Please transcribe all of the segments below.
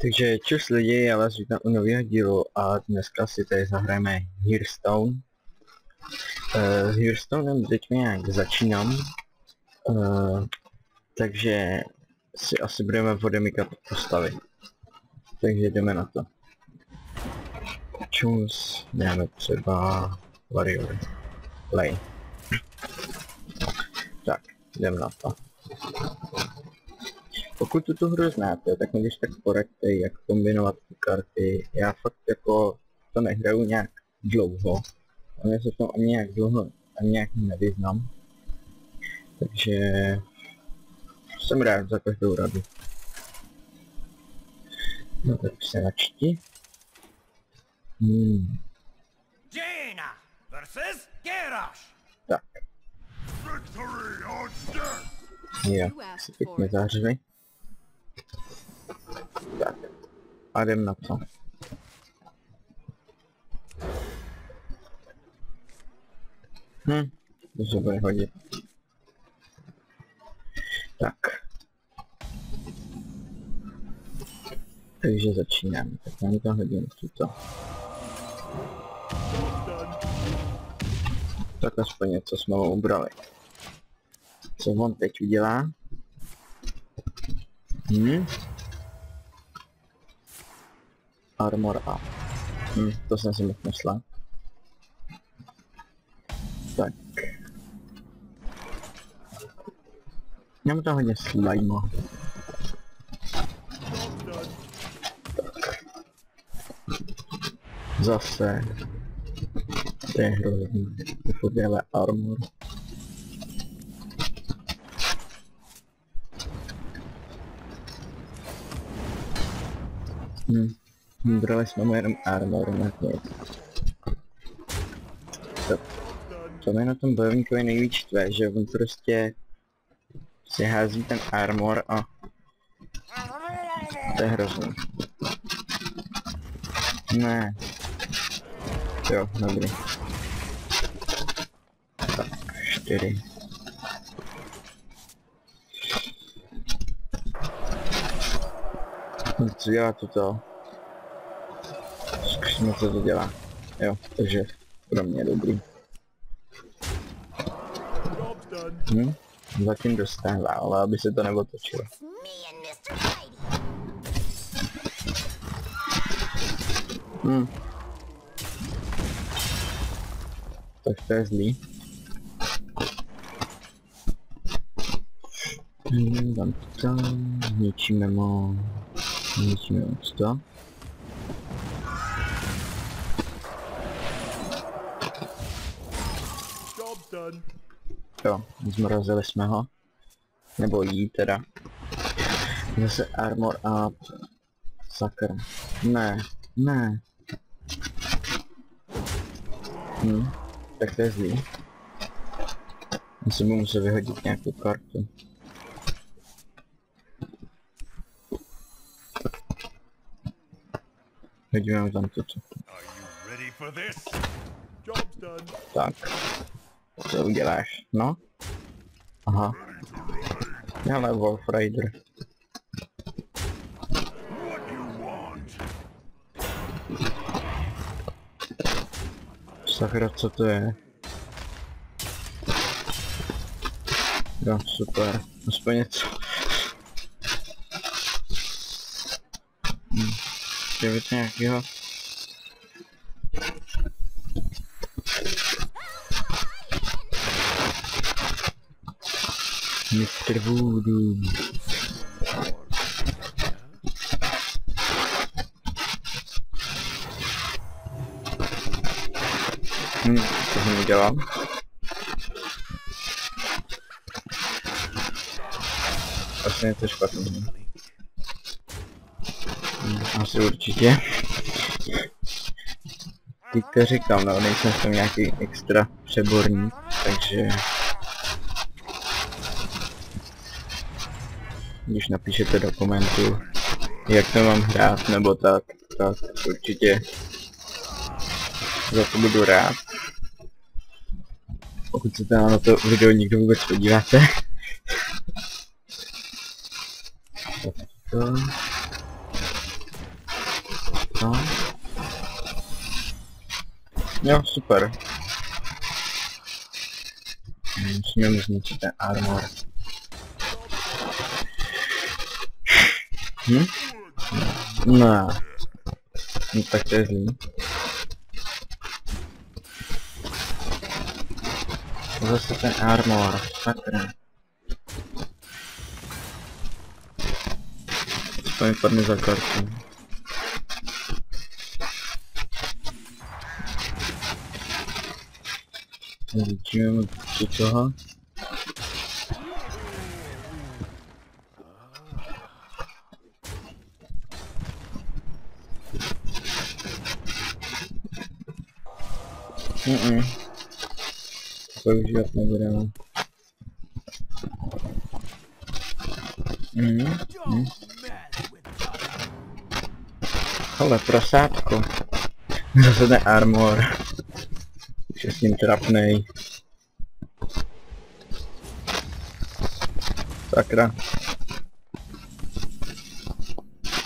Takže čus lidi, já vás vítám u nového dílu a dneska si tady zahrajeme Hearthstone. S Hearthstonem teď nějak začínám, takže si asi budeme odemykat postavy. Takže jdeme na to. Čus, dáme třeba Warrior, Lane. Tak, jdeme na to. Pokud tuto hru znáte, tak mi když tak poraďte, jak kombinovat ty karty. Já fakt jako to nehraju nějak dlouho. A já se v tom ani nějak dlouho ani nějak nevyznám. Takže jsem rád za každou radu. No tak se načti. Jaina versus Garrosh. Tak. Jo, si pěkně zářili. Tak. A jdem na to. To se bude hodit. Tak. Takže začínáme. Tak mám to hodím tuto. Tak aspoň něco jsme ho ubrali. Co on teď udělá? Armor up. To jsem si mohl myslet. Tak. Mám to hodně slajmo. Tak. Zase. To je hrozný. To furt dělá armor. Brali jsme mu jenom armor, na nic. To mě na tom bojovníkovi nejvíc štve, že on prostě si hází ten armor a to je hrozný. Ne. Jo, dobrý. Tak, 4. Co dělá toto? Zkusíme, co to dělá. Jo, takže pro mě je dobrý. Zatím dostává, ale aby se to neotočilo. Tak to je zlý. Dám to tam, zničíme mu to. Jo, zmrazili jsme ho. Nebo jí teda. Zase armor up. Sakr. Ne. Tak to je zlý. Musím mu muset vyhodit nějakou kartu. Hodíme mu tam toto. Tak. Co uděláš? No? Aha. Ale Wolf Rider. Sakra, co to je? Jo, super. Aspoň něco. Je to nějakýho? Mr. Voodoo. Co jsem udělal? Asi je to špatný. Asi určitě. Teďka říkám, no, nejsem v tom nějaký extra přeborník, takže když napíšete do komentu, jak to mám hrát, nebo tak určitě za to budu rád. Pokud se na to video nikdo vůbec podíváte. Jo, super. Musíme mu zničit ten armor. Hm? No. No tak to je zlý. Zase ten armor, sakra. To mi padne za kartu. Zničíme mu toho. Používat nebudeme. Ale prasátko. Zase ten armor. Už je s ním trapnej. Sakra.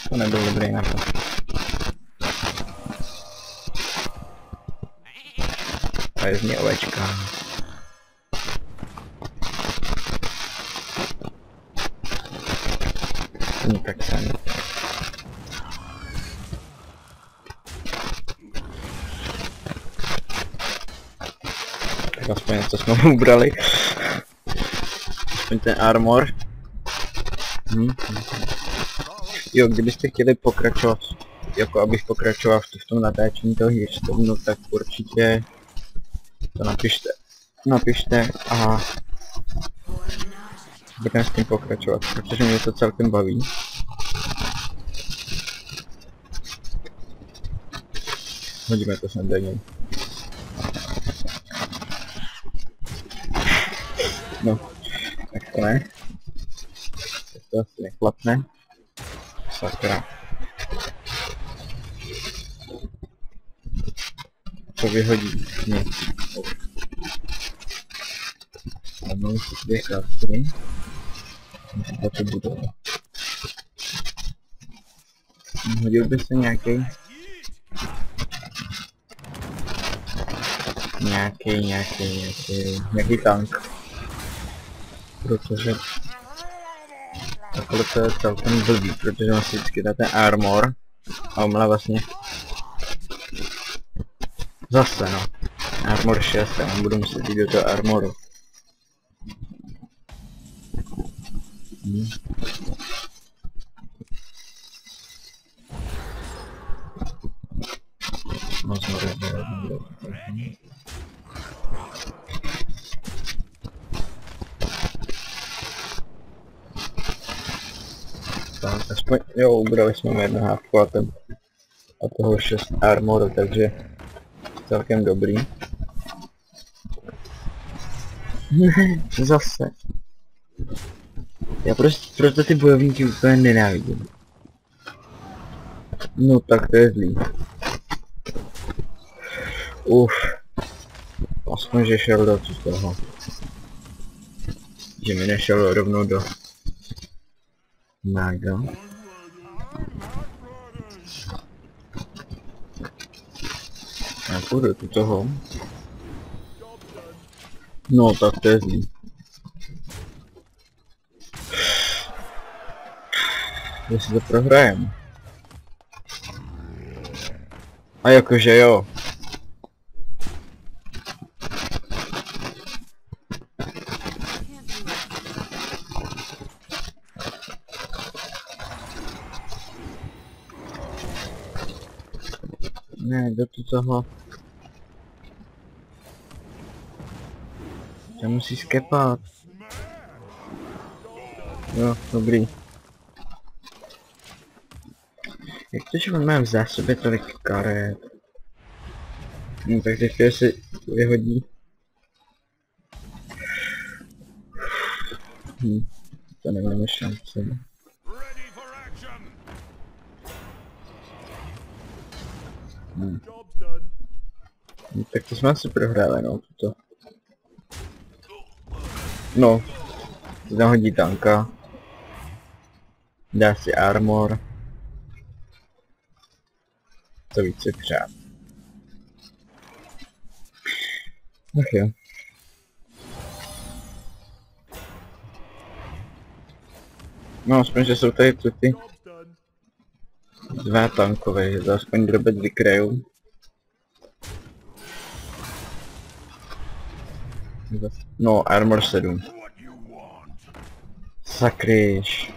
To nebyl dobrý nápad. A je z ní ovečka. No tak sem. Tak aspoň něco jsme mu ubrali. Aspoň ten armor. Jo, kdybyste chtěli pokračovat, jako abych pokračoval v tom natáčení toho Hearthstoneu, tak určitě to napište a budeme s tím pokračovat, protože mě to celkem baví. Hodíme to sem do něj. No, tak to ne. Tak to asi nechlapne. Sakra. Co vyhodí? Nic. Mám si 2 karty. A to budou. Hodil by se nějaký tank. Protože takhle to je celkem blbý, protože on si vždycky dá ten armor a umla vlastně zase no. Armor 6 a budu muset jít do toho armoru. Moc tak, aspoň, jo, ubrali jsme mu 1 hávku a toho 6 armoru, takže celkem dobrý. Zase. Já prostě ty bojovníky úplně nenávidím. No tak to je zlý. Aspoň že šel do toho. Že mi nešel rovnou do Naga. Já půjdu do toho. No tak to je zlý. Jestli to prohrajeme. A jakože jo. Ne, do toho. Já musí skepat. Jo, dobrý. Jak to, že on má v zásobě tolik karet? No, takže chvíli si vyhodí. To nemáme šance. No, tak to jsme asi prohráli, no, tuto. No, zahodí tanka. Dá si armor. Co více přát. Ach jo. No, aspoň, že jsou tady tu ty dva tankové, že to aspoň drobec vykryjou. No, Armor 7. Sakryš.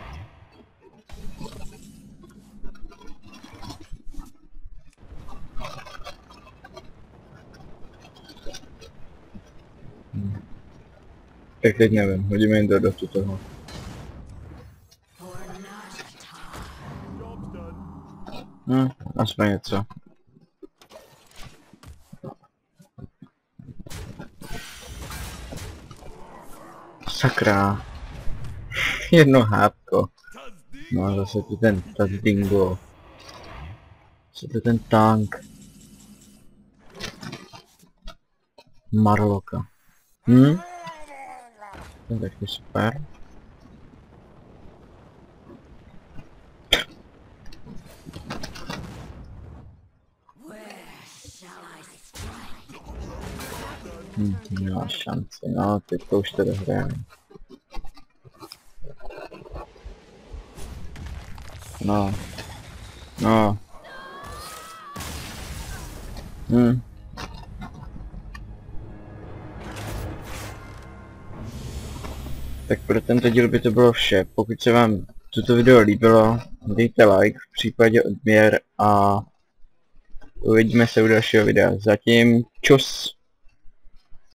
Tak teď nevím, hodíme jen do toho. Aspoň něco. Sakra. Jedno hátko. No zase tu ten dingo. Zase tu ten tank. Marloka. To je taky super. Měla šanci, no teď to už teda hrajeme. No. No. Tak pro tento díl by to bylo vše. Pokud se vám toto video líbilo, dejte like, v případě odběr a uvidíme se u dalšího videa. Zatím čus!